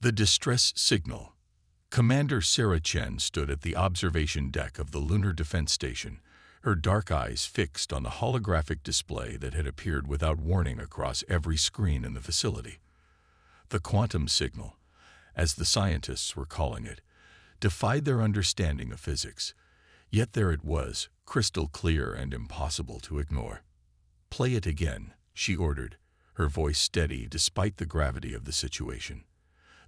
The distress signal. Commander Sarah Chen stood at the observation deck of the Lunar Defense Station, her dark eyes fixed on the holographic display that had appeared without warning across every screen in the facility. The quantum signal, as the scientists were calling it, defied their understanding of physics, yet there it was, crystal clear and impossible to ignore. "Play it again," she ordered, her voice steady despite the gravity of the situation.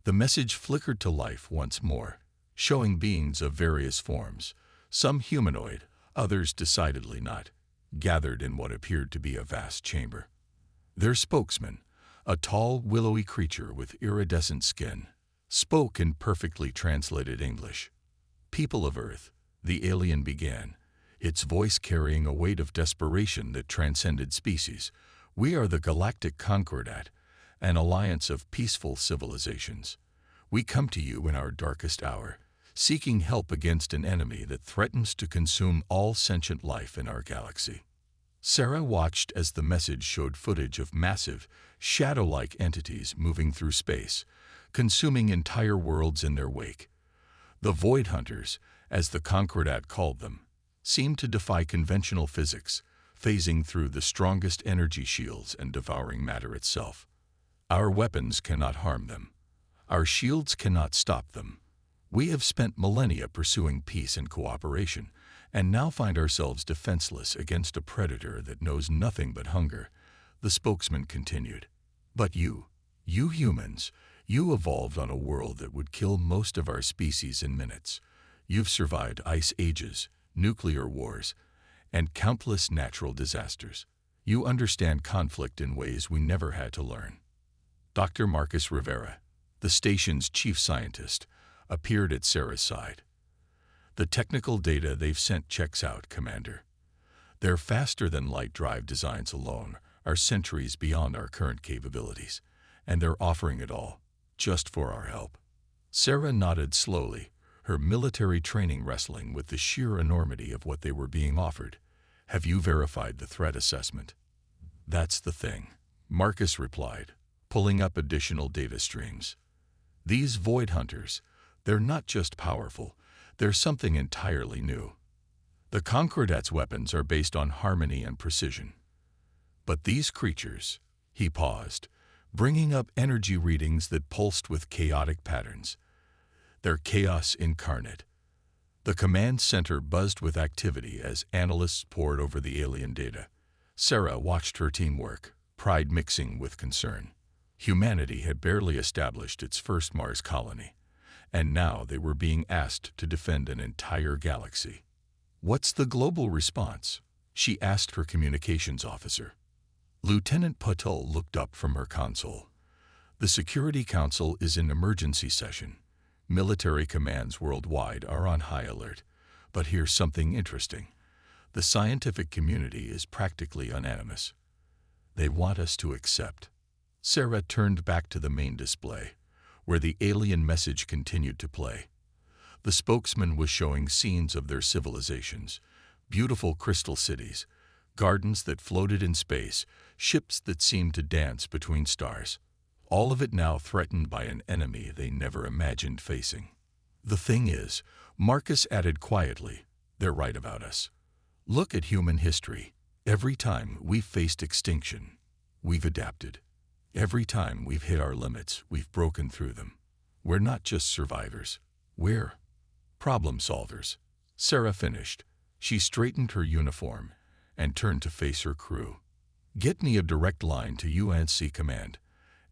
The message flickered to life once more, showing beings of various forms, some humanoid, others decidedly not, gathered in what appeared to be a vast chamber. Their spokesman, a tall, willowy creature with iridescent skin, spoke in perfectly translated English. "People of Earth," the alien began, its voice carrying a weight of desperation that transcended species, "we are the Galactic Concordat, an alliance of peaceful civilizations. We come to you in our darkest hour, seeking help against an enemy that threatens to consume all sentient life in our galaxy." Sarah watched as the message showed footage of massive, shadow-like entities moving through space, consuming entire worlds in their wake. The Void Hunters, as the Concordat called them, seemed to defy conventional physics, phasing through the strongest energy shields and devouring matter itself. "Our weapons cannot harm them. Our shields cannot stop them. We have spent millennia pursuing peace and cooperation, and now find ourselves defenseless against a predator that knows nothing but hunger," the spokesman continued. "But you humans, you evolved on a world that would kill most of our species in minutes. You've survived ice ages, nuclear wars, and countless natural disasters. You understand conflict in ways we never had to learn." Dr. Marcus Rivera, the station's chief scientist, appeared at Sarah's side. "The technical data they've sent checks out, Commander. Their faster-than-light drive designs alone are centuries beyond our current capabilities, and they're offering it all, just for our help." Sarah nodded slowly, her military training wrestling with the sheer enormity of what they were being offered. "Have you verified the threat assessment?" "That's the thing," Marcus replied, pulling up additional data streams. "These Void Hunters, they're not just powerful, they're something entirely new. The Concordat's weapons are based on harmony and precision. But these creatures," he paused, bringing up energy readings that pulsed with chaotic patterns. "They're chaos incarnate." The command center buzzed with activity as analysts pored over the alien data. Sarah watched her team work, pride mixing with concern. Humanity had barely established its first Mars colony, and now they were being asked to defend an entire galaxy. "What's the global response?" she asked her communications officer. Lieutenant Patul looked up from her console. "The Security Council is in emergency session. Military commands worldwide are on high alert. But here's something interesting. The scientific community is practically unanimous. They want us to accept." Sarah turned back to the main display, where the alien message continued to play. The spokesman was showing scenes of their civilizations, beautiful crystal cities, gardens that floated in space, ships that seemed to dance between stars. All of it now threatened by an enemy they never imagined facing. "The thing is," Marcus added quietly, "they're right about us. Look at human history. Every time we've faced extinction, we've adapted. Every time we've hit our limits, we've broken through them. We're not just survivors. We're problem solvers." Sarah finished. She straightened her uniform and turned to face her crew. "Get me a direct line to UNC Command,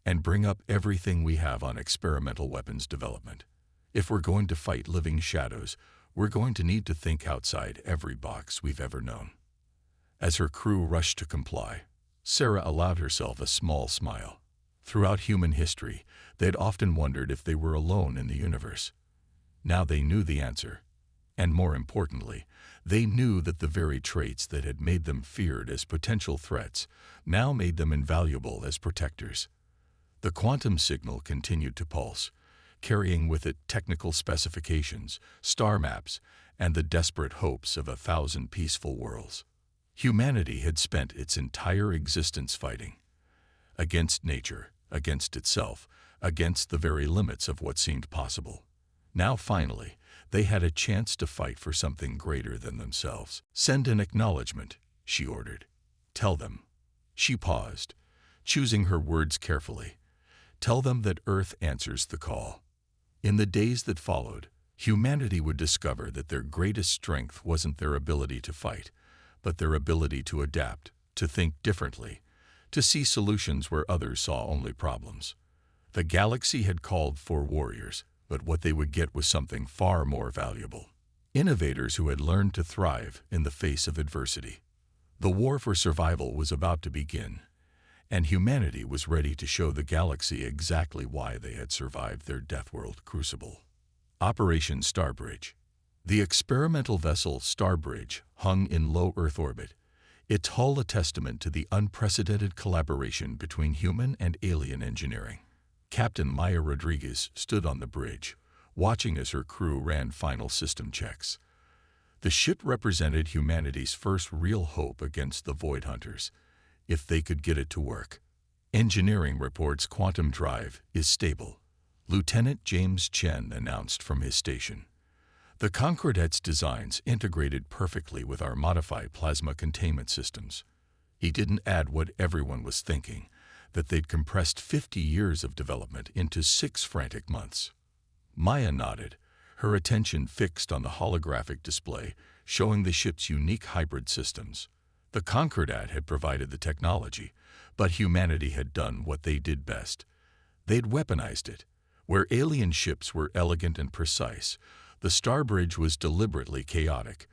and bring up everything we have on experimental weapons development. If we're going to fight living shadows, we're going to need to think outside every box we've ever known." As her crew rushed to comply, Sarah allowed herself a small smile. Throughout human history, they'd often wondered if they were alone in the universe. Now they knew the answer. And more importantly, they knew that the very traits that had made them feared as potential threats now made them invaluable as protectors. The quantum signal continued to pulse, carrying with it technical specifications, star maps, and the desperate hopes of 1,000 peaceful worlds. Humanity had spent its entire existence fighting. Against nature, against itself, against the very limits of what seemed possible. Now, finally, they had a chance to fight for something greater than themselves. "Send an acknowledgement," she ordered. "Tell them." She paused, choosing her words carefully. "Tell them that Earth answers the call." In the days that followed, humanity would discover that their greatest strength wasn't their ability to fight, but their ability to adapt, to think differently, to see solutions where others saw only problems. The galaxy had called for warriors, but what they would get was something far more valuable. Innovators who had learned to thrive in the face of adversity. The war for survival was about to begin, and humanity was ready to show the galaxy exactly why they had survived their Deathworld crucible. Operation Starbridge. The experimental vessel Starbridge hung in low Earth orbit, its hull a testament to the unprecedented collaboration between human and alien engineering. Captain Maya Rodriguez stood on the bridge, watching as her crew ran final system checks. The ship represented humanity's first real hope against the Void Hunters, if they could get it to work. "Engineering reports quantum drive is stable," Lieutenant James Chen announced from his station. "The Concordette's designs integrated perfectly with our modified plasma containment systems." He didn't add what everyone was thinking, that they'd compressed 50 years of development into 6 frantic months. Maya nodded, her attention fixed on the holographic display showing the ship's unique hybrid systems. The Concordate had provided the technology, but humanity had done what they did best. They'd weaponized it. Where alien ships were elegant and precise, the Starbridge was deliberately chaotic,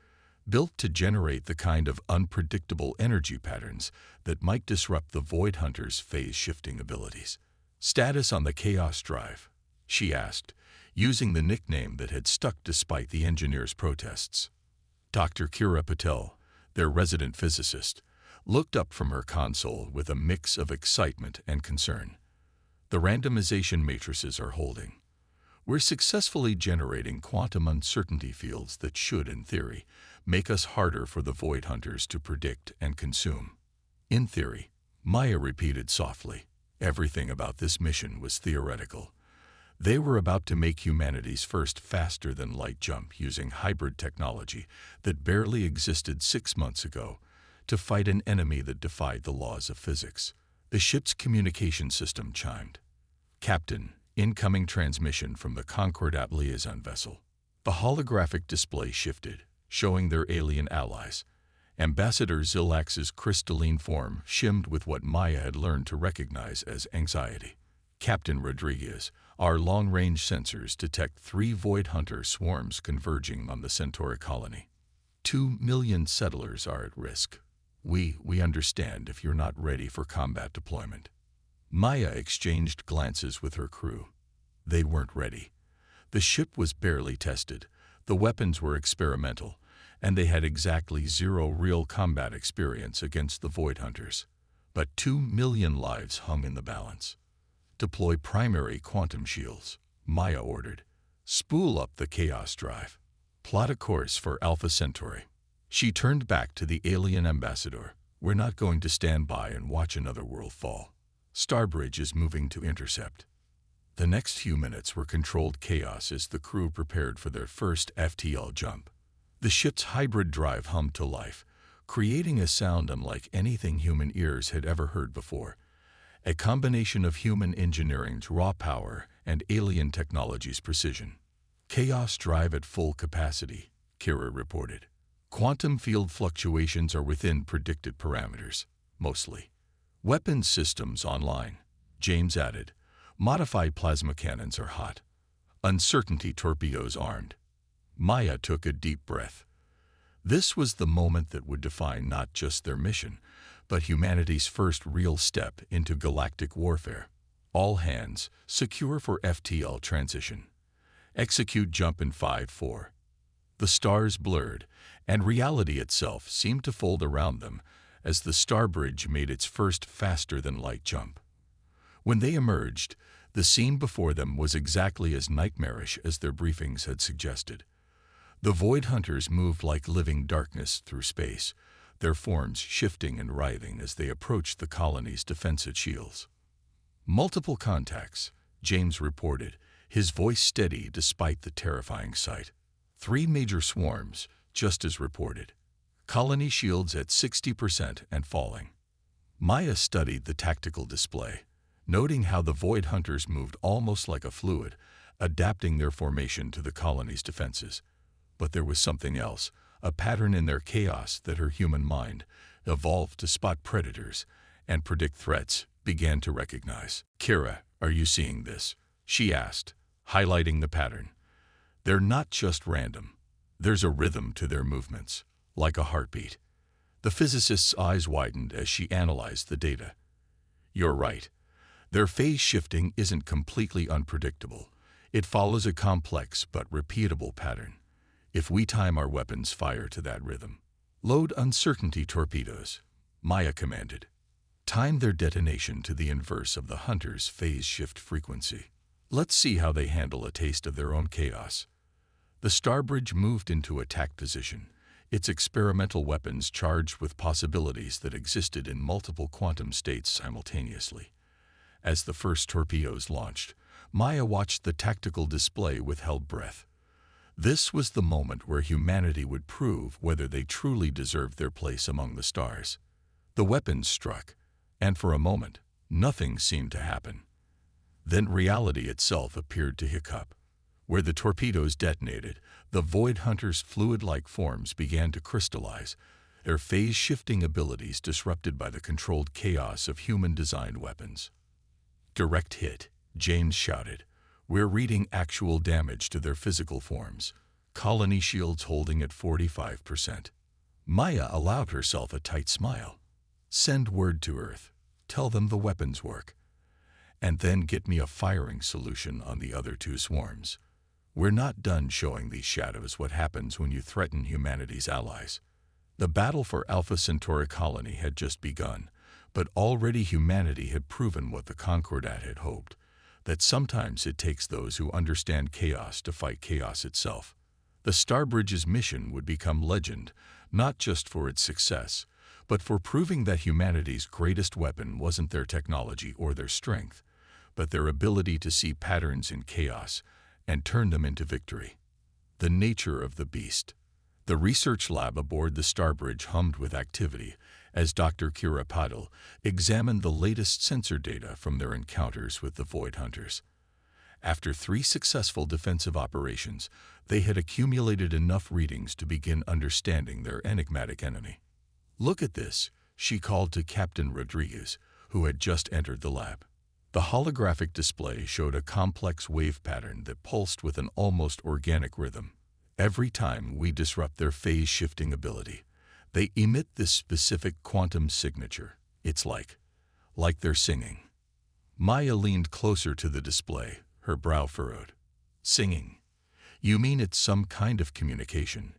built to generate the kind of unpredictable energy patterns that might disrupt the Void Hunters' phase-shifting abilities. "Status on the Chaos Drive?" she asked, using the nickname that had stuck despite the engineers' protests. Dr. Kira Patel, their resident physicist, looked up from her console with a mix of excitement and concern. "The randomization matrices are holding. We're successfully generating quantum uncertainty fields that should, in theory, make us harder for the Void Hunters to predict and consume." "In theory," Maya repeated softly. Everything about this mission was theoretical. They were about to make humanity's first faster-than-light jump using hybrid technology that barely existed 6 months ago to fight an enemy that defied the laws of physics. The ship's communication system chimed. "Captain, incoming transmission from the Concordate liaison vessel." The holographic display shifted, showing their alien allies. Ambassador Zilax's crystalline form shimmed with what Maya had learned to recognize as anxiety. "Captain Rodriguez, our long-range sensors detect 3 Void Hunter swarms converging on the Centauri colony. 2 million settlers are at risk. We understand if you're not ready for combat deployment." Maya exchanged glances with her crew. They weren't ready. The ship was barely tested, the weapons were experimental, and they had exactly 0 real combat experience against the Void Hunters. But 2 million lives hung in the balance. "Deploy primary quantum shields," Maya ordered. "Spool up the Chaos Drive. Plot a course for Alpha Centauri." She turned back to the alien ambassador. "We're not going to stand by and watch another world fall. Starbridge is moving to intercept." The next few minutes were controlled chaos as the crew prepared for their first FTL jump. The ship's hybrid drive hummed to life, creating a sound unlike anything human ears had ever heard before. A combination of human engineering's raw power and alien technology's precision. "Chaos drive at full capacity," Kira reported. "Quantum field fluctuations are within predicted parameters, mostly. Weapons systems online," James added. "Modified plasma cannons are hot. Uncertainty torpedoes armed." Maya took a deep breath. This was the moment that would define not just their mission, but humanity's first real step into galactic warfare. "All hands, secure for FTL transition. Execute jump in 5-4. The stars blurred, and reality itself seemed to fold around them as the Starbridge made its first faster-than-light jump. When they emerged, the scene before them was exactly as nightmarish as their briefings had suggested. The Void Hunters moved like living darkness through space, their forms shifting and writhing as they approached the colony's defensive shields. "Multiple contacts," James reported, his voice steady despite the terrifying sight. 3 major swarms, just as reported. Colony shields at 60% and falling. Maya studied the tactical display, noting how the Void Hunters moved almost like a fluid, adapting their formation to the colony's defenses. But there was something else, a pattern in their chaos that her human mind, evolved to spot predators and predict threats, began to recognize. "Kira, are you seeing this?" she asked, highlighting the pattern. "They're not just random. There's a rhythm to their movements, like a heartbeat." The physicist's eyes widened as she analyzed the data. "You're right. Their phase shifting isn't completely unpredictable. It follows a complex but repeatable pattern. If we time our weapons fire to that rhythm." "Load uncertainty torpedoes," Maya commanded. "Time their detonation to the inverse of the hunter's phase shift frequency. Let's see how they handle a taste of their own chaos." The Starbridge moved into attack position, its experimental weapons charged with possibilities that existed in multiple quantum states simultaneously. As the first torpedoes launched, Maya watched the tactical display with held breath. This was the moment where humanity would prove whether they truly deserved their place among the stars. The weapons struck, and for a moment, nothing seemed to happen. Then reality itself appeared to hiccup. Where the torpedoes detonated, the Void Hunters' fluid-like forms began to crystallize, their phase-shifting abilities disrupted by the controlled chaos of human-designed weapons. "Direct hit," James shouted. "We're reading actual damage to their physical forms. Colony shields holding at 45%. Maya allowed herself a tight smile. "Send word to Earth. Tell them the weapons work. And then get me a firing solution on the other 2 swarms. We're not done showing these shadows what happens when you threaten humanity's allies." The battle for Alpha Centauri colony had just begun, but already humanity had proven what the Concordat had hoped, that sometimes it takes those who understand chaos to fight chaos itself. The Starbridge's mission would become legend, not just for its success, but for proving that humanity's greatest weapon wasn't their technology or their strength, but their ability to see patterns in chaos and turn them into victory. The nature of the beast. The research lab aboard the Starbridge hummed with activity as Dr. Kira Padel examined the latest sensor data from their encounters with the Void Hunters. After 3 successful defensive operations, they had accumulated enough readings to begin understanding their enigmatic enemy. "Look at this," she called to Captain Rodriguez, who had just entered the lab. The holographic display showed a complex wave pattern that pulsed with an almost organic rhythm. "Every time we disrupt their phase-shifting ability, they emit this specific quantum signature. It's like they're singing." Maya leaned closer to the display, her brow furrowed. "Singing? You mean it's some kind of communication?"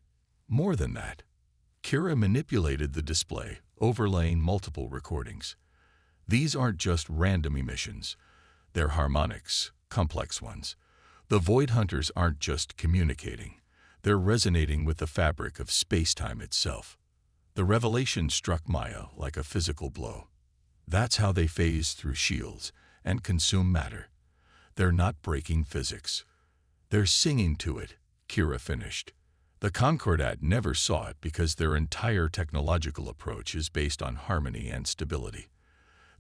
"More than that." Kira manipulated the display, overlaying multiple recordings. "These aren't just random emissions. They're harmonics, complex ones. The Void Hunters aren't just communicating. They're resonating with the fabric of space-time itself." The revelation struck Maya like a physical blow. That's how they phase through shields and consume matter. They're not breaking physics. They're singing to it, Kira finished. The Concordat never saw it because their entire technological approach is based on harmony and stability.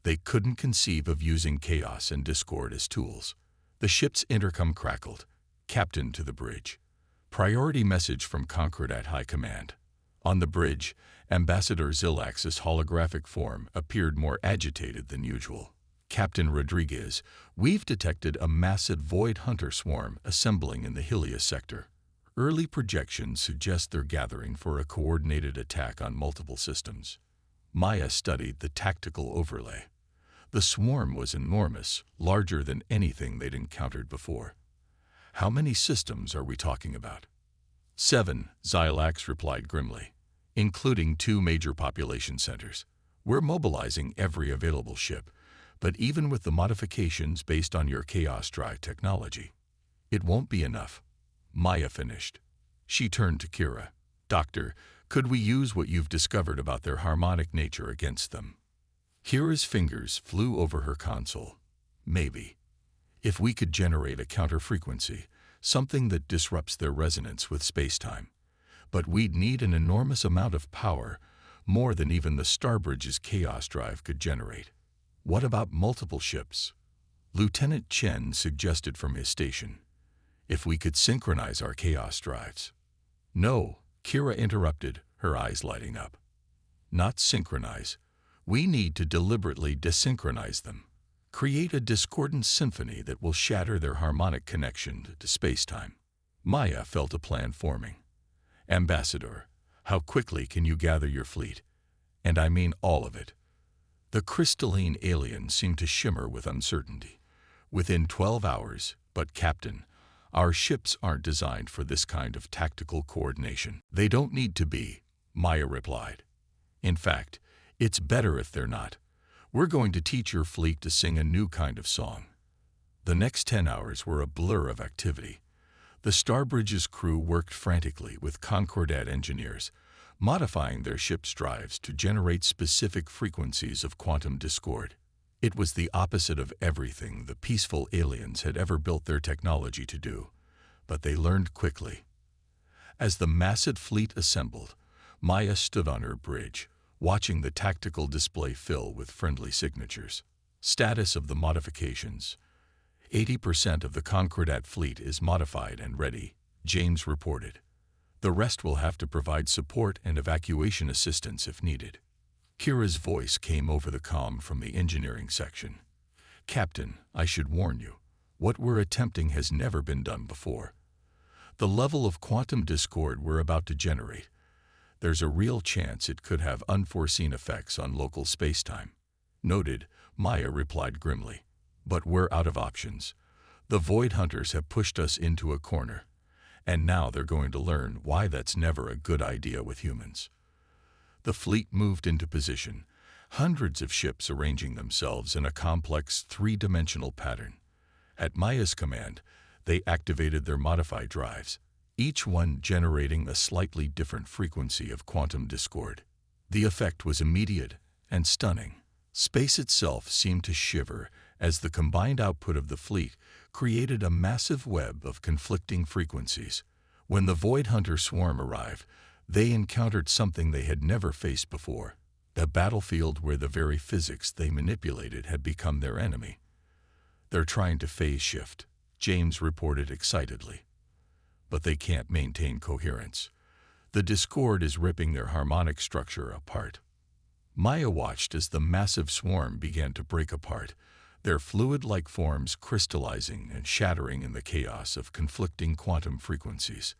They couldn't conceive of using chaos and discord as tools. The ship's intercom crackled. "Captain to the bridge. Priority message from Concordat High Command." On the bridge, Ambassador Zilax's holographic form appeared more agitated than usual. "Captain Rodriguez, we've detected a massive Void Hunter swarm assembling in the Helios sector. Early projections suggest they're gathering for a coordinated attack on multiple systems." Maya studied the tactical overlay. The swarm was enormous, larger than anything they'd encountered before. "How many systems are we talking about?" 7, Zilax replied grimly, "including 2 major population centers. We're mobilizing every available ship, but even with the modifications based on your Chaos Drive technology, it won't be enough." Maya finished. She turned to Kira. "Doctor, could we use what you've discovered about their harmonic nature against them?" Kira's fingers flew over her console. "Maybe. If we could generate a counter-frequency, something that disrupts their resonance with space-time. But we'd need an enormous amount of power, more than even the Starbridge's chaos drive could generate. What about multiple ships? Lieutenant Chen suggested from his station. If we could synchronize our chaos drives. No, Kira interrupted, her eyes lighting up. Not synchronize. We need to deliberately desynchronize them. Create a discordant symphony that will shatter their harmonic connection to space-time. Maya felt a plan forming. Ambassador, how quickly can you gather your fleet? And I mean all of it. The crystalline alien seemed to shimmer with uncertainty. Within 12 hours, but Captain, our ships aren't designed for this kind of tactical coordination. They don't need to be, Maya replied. In fact, it's better if they're not. We're going to teach your fleet to sing a new kind of song. The next 10 hours were a blur of activity. The Starbridge's crew worked frantically with Concordat engineers, modifying their ship's drives to generate specific frequencies of quantum discord. It was the opposite of everything the peaceful aliens had ever built their technology to do, but they learned quickly. As the massive fleet assembled, Maya stood on her bridge, watching the tactical display fill with friendly signatures. Status of the modifications. 80% of the Concordat fleet is modified and ready, James reported. The rest will have to provide support and evacuation assistance if needed. Kira's voice came over the comm from the engineering section. Captain, I should warn you, what we're attempting has never been done before. The level of quantum discord we're about to generate, there's a real chance it could have unforeseen effects on local spacetime. Noted, Maya replied grimly. But we're out of options. The Void Hunters have pushed us into a corner, and now they're going to learn why that's never a good idea with humans. The fleet moved into position, hundreds of ships arranging themselves in a complex three-dimensional pattern. At Maya's command, they activated their modified drives, each one generating a slightly different frequency of quantum discord. The effect was immediate and stunning. Space itself seemed to shiver as the combined output of the fleet created a massive web of conflicting frequencies. When the Void Hunter swarm arrived, they encountered something they had never faced before, a battlefield where the very physics they manipulated had become their enemy. They're trying to phase shift, James reported excitedly. But they can't maintain coherence. The discord is ripping their harmonic structure apart. Maya watched as the massive swarm began to break apart, their fluid-like forms crystallizing and shattering in the chaos of conflicting quantum frequencies.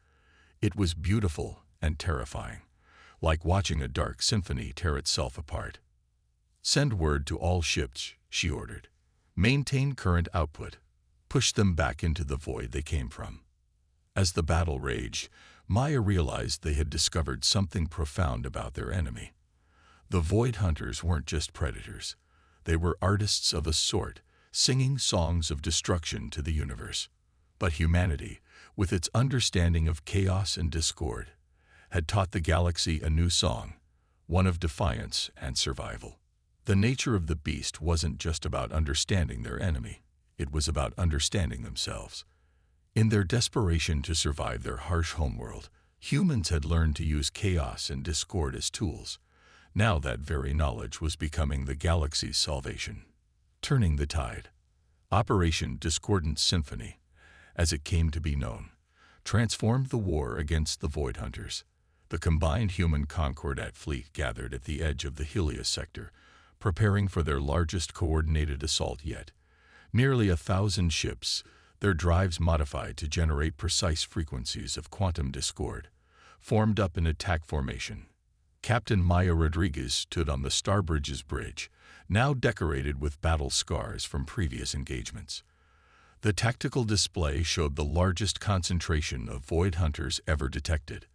It was beautiful and terrifying, like watching a dark symphony tear itself apart. Send word to all ships, she ordered. Maintain current output. Push them back into the void they came from. As the battle raged, Maya realized they had discovered something profound about their enemy. The Void Hunters weren't just predators. They were artists of a sort, singing songs of destruction to the universe. But humanity, with its understanding of chaos and discord, had taught the galaxy a new song, one of defiance and survival. The nature of the beast wasn't just about understanding their enemy. It was about understanding themselves. In their desperation to survive their harsh homeworld, humans had learned to use chaos and discord as tools. Now that very knowledge was becoming the galaxy's salvation. Turning the tide. Operation Discordant Symphony, as it came to be known, transformed the war against the Void Hunters. The combined human Concordat fleet gathered at the edge of the Helios sector, preparing for their largest coordinated assault yet. Nearly 1,000 ships, their drives modified to generate precise frequencies of quantum discord, formed up in attack formation. Captain Maya Rodriguez stood on the Starbridge's bridge, now decorated with battle scars from previous engagements. The tactical display showed the largest concentration of Void Hunters ever detected,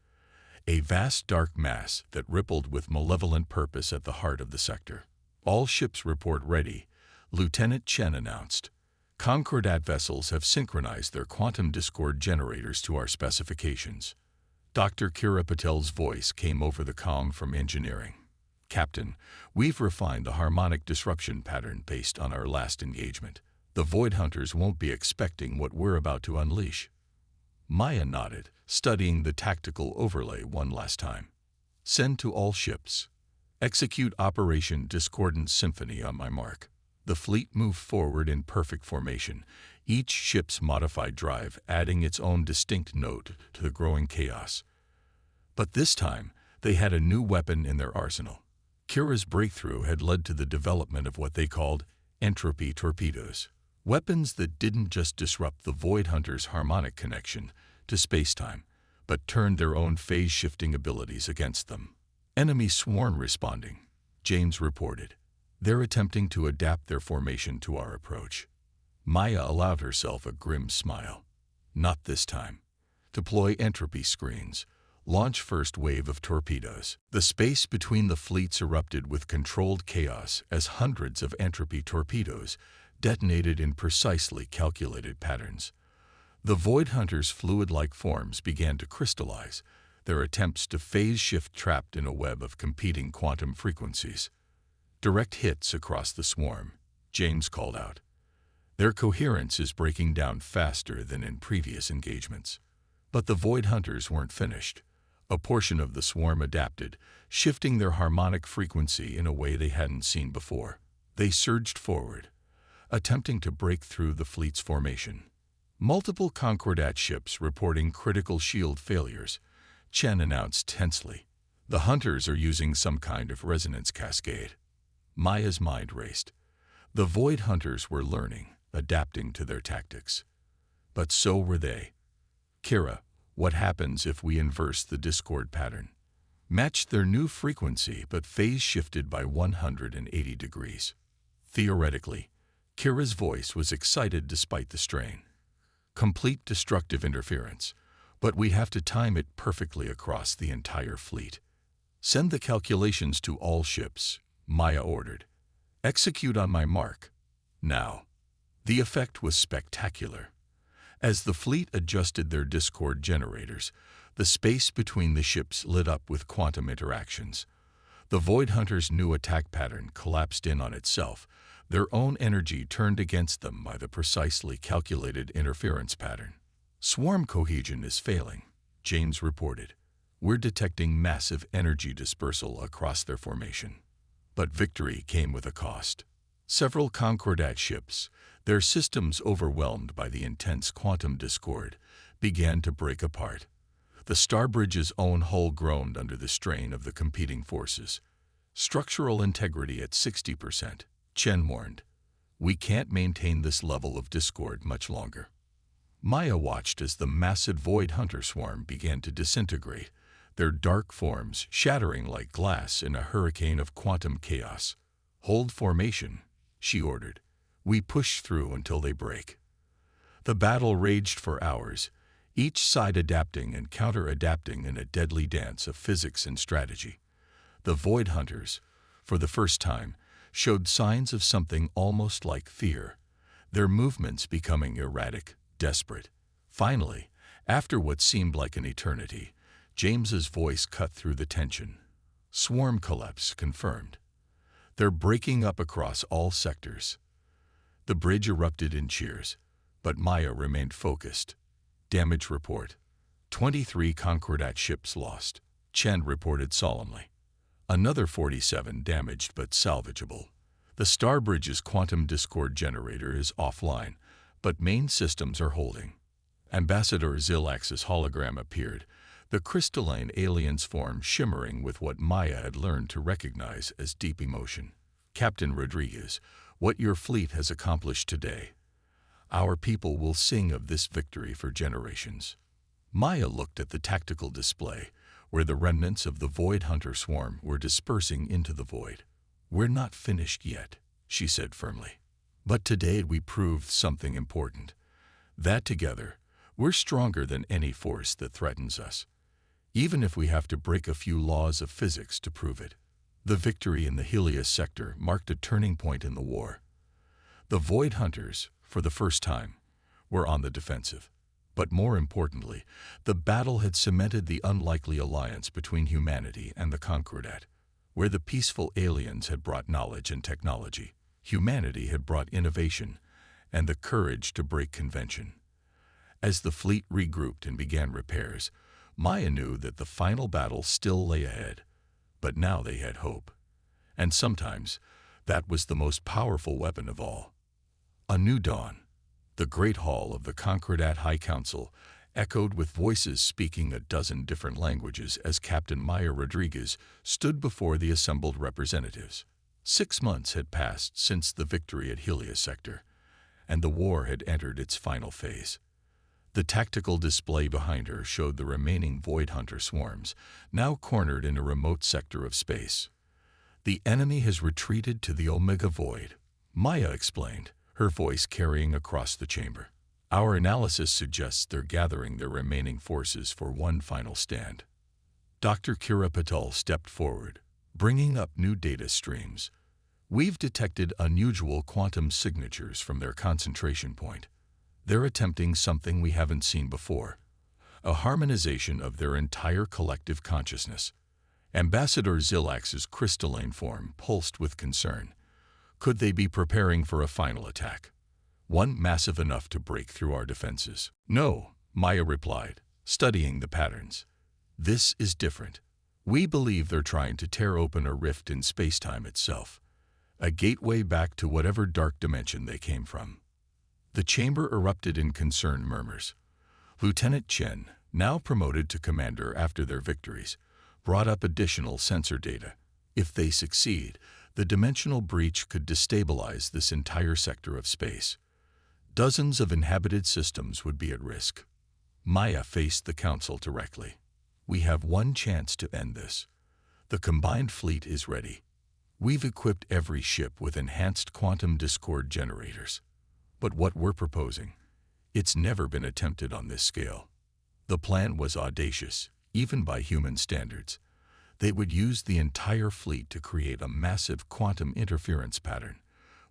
a vast dark mass that rippled with malevolent purpose at the heart of the sector. All ships report ready, Lieutenant Chen announced. Concordat vessels have synchronized their quantum discord generators to our specifications. Dr. Kira Patel's voice came over the comm from engineering. Captain, we've refined the harmonic disruption pattern based on our last engagement. The Void Hunters won't be expecting what we're about to unleash. Maya nodded, studying the tactical overlay one last time. Send to all ships. Execute Operation Discordant Symphony on my mark. The fleet moved forward in perfect formation, each ship's modified drive adding its own distinct note to the growing chaos. But this time, they had a new weapon in their arsenal. Kira's breakthrough had led to the development of what they called entropy torpedoes, weapons that didn't just disrupt the Void Hunters' harmonic connection to spacetime, but turned their own phase-shifting abilities against them. Enemy swarm responding, James reported. They're attempting to adapt their formation to our approach. Maya allowed herself a grim smile. Not this time. Deploy entropy screens. Launch first wave of torpedoes. The space between the fleets erupted with controlled chaos as hundreds of entropy torpedoes detonated in precisely calculated patterns. The Void Hunters' fluid-like forms began to crystallize, their attempts to phase shift trapped in a web of competing quantum frequencies. Direct hits across the swarm, James called out. Their coherence is breaking down faster than in previous engagements. But the Void Hunters weren't finished. A portion of the swarm adapted, shifting their harmonic frequency in a way they hadn't seen before. They surged forward, attempting to break through the fleet's formation. Multiple Concordat ships reporting critical shield failures, Chen announced tensely. The Hunters are using some kind of resonance cascade. Maya's mind raced. The Void Hunters were learning, adapting to their tactics. But so were they. Kira, what happens if we inverse the discord pattern? Match their new frequency but phase shifted by 180 degrees. Theoretically, Kira's voice was excited despite the strain. Complete destructive interference, but we have to time it perfectly across the entire fleet. Send the calculations to all ships, Maya ordered. Execute on my mark. Now. The effect was spectacular. As the fleet adjusted their discord generators, the space between the ships lit up with quantum interactions. The Void Hunters' new attack pattern collapsed in on itself, their own energy turned against them by the precisely calculated interference pattern. Swarm cohesion is failing, James reported. We're detecting massive energy dispersal across their formation. But victory came with a cost. Several Concordat ships, their systems overwhelmed by the intense quantum discord, began to break apart. The Starbridge's own hull groaned under the strain of the competing forces. Structural integrity at 60%, Chen warned. We can't maintain this level of discord much longer. Maya watched as the massive Void Hunter swarm began to disintegrate, their dark forms shattering like glass in a hurricane of quantum chaos. Hold formation, she ordered. We push through until they break. The battle raged for hours, each side adapting and counter-adapting in a deadly dance of physics and strategy. The Void Hunters, for the first time, showed signs of something almost like fear, their movements becoming erratic, desperate. Finally, after what seemed like an eternity, James's voice cut through the tension. Swarm collapse confirmed. They're breaking up across all sectors. The bridge erupted in cheers, but Maya remained focused. Damage report. 23 Concordat ships lost, Chen reported solemnly. Another 47 damaged but salvageable. The Starbridge's quantum discord generator is offline, but main systems are holding. Ambassador Zilax's hologram appeared, the crystalline alien's form shimmering with what Maya had learned to recognize as deep emotion. Captain Rodriguez, what your fleet has accomplished today. Our people will sing of this victory for generations. Maya looked at the tactical display, where the remnants of the Void Hunter swarm were dispersing into the void. We're not finished yet, she said firmly. But today we proved something important. That together, we're stronger than any force that threatens us, even if we have to break a few laws of physics to prove it. The victory in the Helios sector marked a turning point in the war. The Void Hunters, for the first time, were on the defensive. But more importantly, the battle had cemented the unlikely alliance between humanity and the Concordat. Where the peaceful aliens had brought knowledge and technology, humanity had brought innovation, and the courage to break convention. As the fleet regrouped and began repairs, Maya knew that the final battle still lay ahead. But now they had hope. And sometimes, that was the most powerful weapon of all. A new dawn. The great hall of the Concordat High Council echoed with voices speaking a dozen different languages as Captain Maya Rodriguez stood before the assembled representatives. 6 months had passed since the victory at Helios Sector, and the war had entered its final phase. The tactical display behind her showed the remaining Void Hunter swarms, now cornered in a remote sector of space. "The enemy has retreated to the Omega Void," Maya explained, her voice carrying across the chamber. "Our analysis suggests they're gathering their remaining forces for one final stand." Dr. Kira Patel stepped forward, bringing up new data streams. "We've detected unusual quantum signatures from their concentration point. They're attempting something we haven't seen before, a harmonization of their entire collective consciousness." Ambassador Zilax's crystalline form pulsed with concern. Could they be preparing for a final attack? One massive enough to break through our defenses? "No," Maya replied, studying the patterns. "This is different. We believe they're trying to tear open a rift in space-time itself, a gateway back to whatever dark dimension they came from." The chamber erupted in concerned murmurs. Lieutenant Chen, now promoted to commander after their victories, brought up additional sensor data. If they succeed, the dimensional breach could destabilize this entire sector of space. Dozens of inhabited systems would be at risk. Maya faced the council directly. "We have one chance to end this. The combined fleet is ready. We've equipped every ship with enhanced quantum discord generators. But what we're proposing, it's never been attempted on this scale." The plan was audacious, even by human standards. They would use the entire fleet to create a massive quantum interference pattern,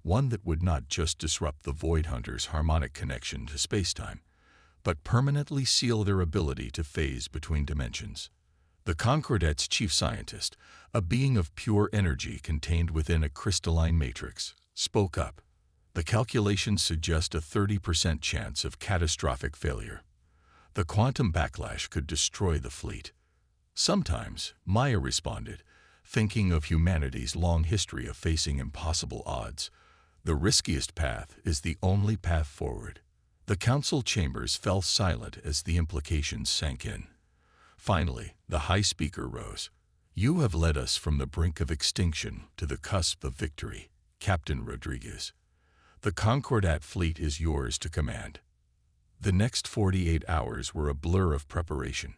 one that would not just disrupt the Void Hunters' harmonic connection to spacetime, but permanently seal their ability to phase between dimensions. The Concordat's chief scientist, a being of pure energy contained within a crystalline matrix, spoke up. "The calculations suggest a 30% chance of catastrophic failure. The quantum backlash could destroy the fleet." "Sometimes," Maya responded, thinking of humanity's long history of facing impossible odds, "the riskiest path is the only path forward." The council chambers fell silent as the implications sank in. Finally, the High Speaker rose. "You have led us from the brink of extinction to the cusp of victory, Captain Rodriguez. The Concordat fleet is yours to command." The next 48 hours were a blur of preparation.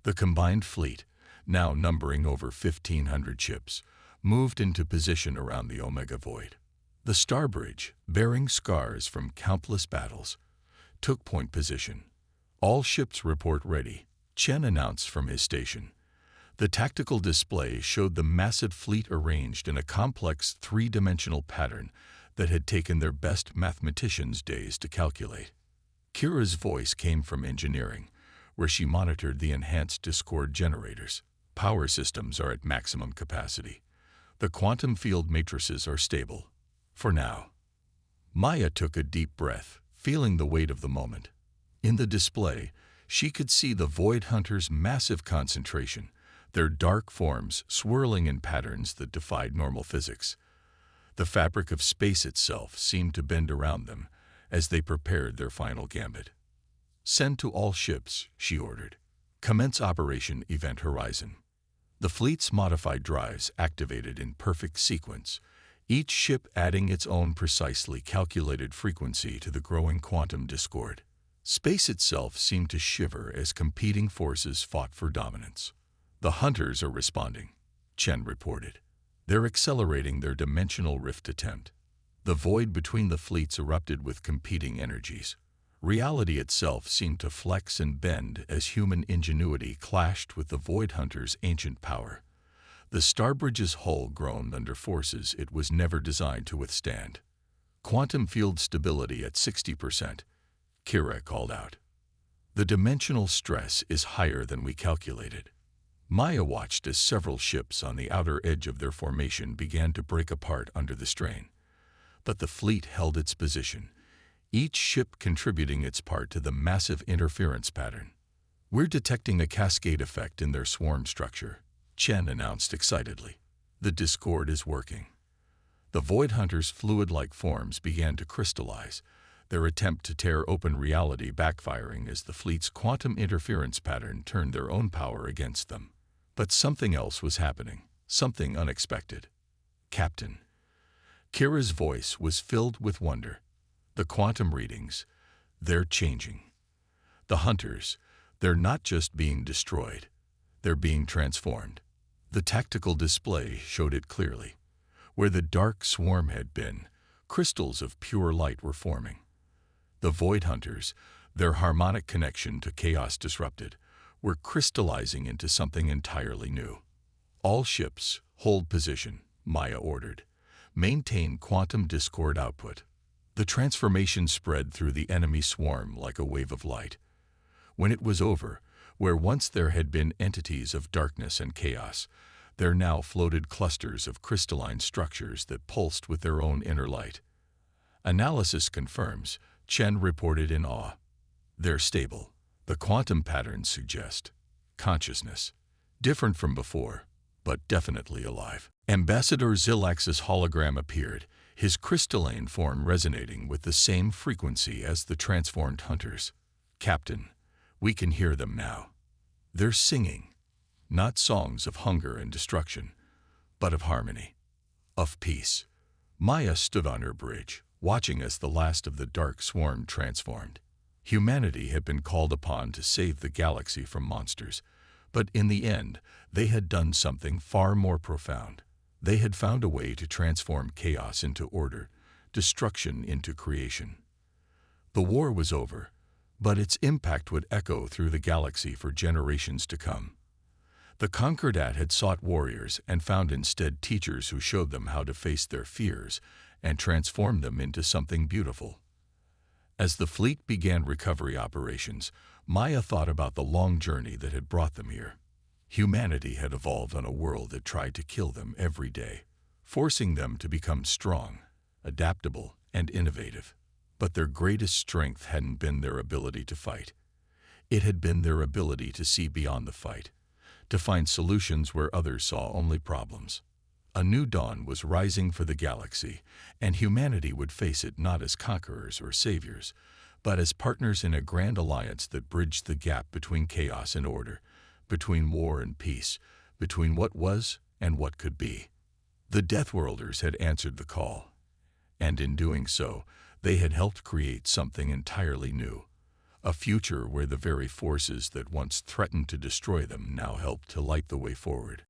The combined fleet, now numbering over 1,500 ships, moved into position around the Omega Void. The Starbridge, bearing scars from countless battles, took point position. "All ships report ready," Chen announced from his station. The tactical display showed the massive fleet arranged in a complex three-dimensional pattern that had taken their best mathematicians days to calculate. Kira's voice came from engineering, where she monitored the enhanced discord generators. "Power systems are at maximum capacity. The quantum field matrices are stable. For now." Maya took a deep breath, feeling the weight of the moment. In the display, she could see the Void Hunters' massive concentration, their dark forms swirling in patterns that defied normal physics. The fabric of space itself seemed to bend around them as they prepared their final gambit. "Send to all ships," she ordered. "Commence Operation Event Horizon." The fleet's modified drives activated in perfect sequence, each ship adding its own precisely calculated frequency to the growing quantum discord. Space itself seemed to shiver as competing forces fought for dominance. "The Hunters are responding," Chen reported. "They're accelerating their dimensional rift attempt." The void between the fleets erupted with competing energies. Reality itself seemed to flex and bend as human ingenuity clashed with the Void Hunter's ancient power. The Starbridge's hull groaned under forces it was never designed to withstand. "Quantum field stability at 60%, Kira called out. "The dimensional stress is higher than we calculated." Maya watched as several ships on the outer edge of their formation began to break apart under the strain. But the fleet held its position, each ship contributing its part to the massive interference pattern. "We're detecting a cascade effect in their swarm structure," Chen announced excitedly. "The Discord is working." The Void Hunters' fluid-like forms began to crystallize, their attempt to tear open reality backfiring as the fleet's quantum interference pattern turned their own power against them. But something else was happening, something unexpected. "Captain." Kira's voice was filled with wonder. "The quantum readings, they're changing. The Hunters, they're not just being destroyed, they're being transformed." The tactical display showed it clearly. Where the dark swarm had been, crystals of pure light were forming. The Void Hunters, their harmonic connection to chaos disrupted, were crystallizing into something entirely new. "All ships, hold position," Maya ordered. "Maintain quantum discord output." The transformation spread through the enemy swarm like a wave of light. When it was over, where once there had been entities of darkness and chaos, there now floated clusters of crystalline structures that pulsed with their own inner light. "Analysis confirms," Chen reported in awe. "They're stable. The quantum patterns suggest consciousness. Different from before, but definitely alive." Ambassador Zilax's hologram appeared, his crystalline form resonating with the same frequency as the transformed Hunters. "Captain, we can hear them now. They're singing. Not songs of hunger and destruction, but of harmony, of peace." Maya stood on her bridge, watching as the last of the dark swarm transformed. Humanity had been called upon to save the galaxy from monsters, but in the end, they had done something far more profound. They had found a way to transform chaos into order, destruction into creation. The war was over, but its impact would echo through the galaxy for generations to come. The Concordat had sought warriors and found instead teachers who showed them how to face their fears and transform them into something beautiful. As the fleet began recovery operations, Maya thought about the long journey that had brought them here. Humanity had evolved on a world that tried to kill them every day, forcing them to become strong, adaptable, and innovative. But their greatest strength hadn't been their ability to fight. It had been their ability to see beyond the fight, to find solutions where others saw only problems. A new dawn was rising for the galaxy, and humanity would face it not as conquerors or saviors, but as partners in a grand alliance that bridged the gap between chaos and order, between war and peace, between what was and what could be. The Deathworlders had answered the call, and in doing so, they had helped create something entirely new. A future where the very forces that once threatened to destroy them now helped to light the way forward.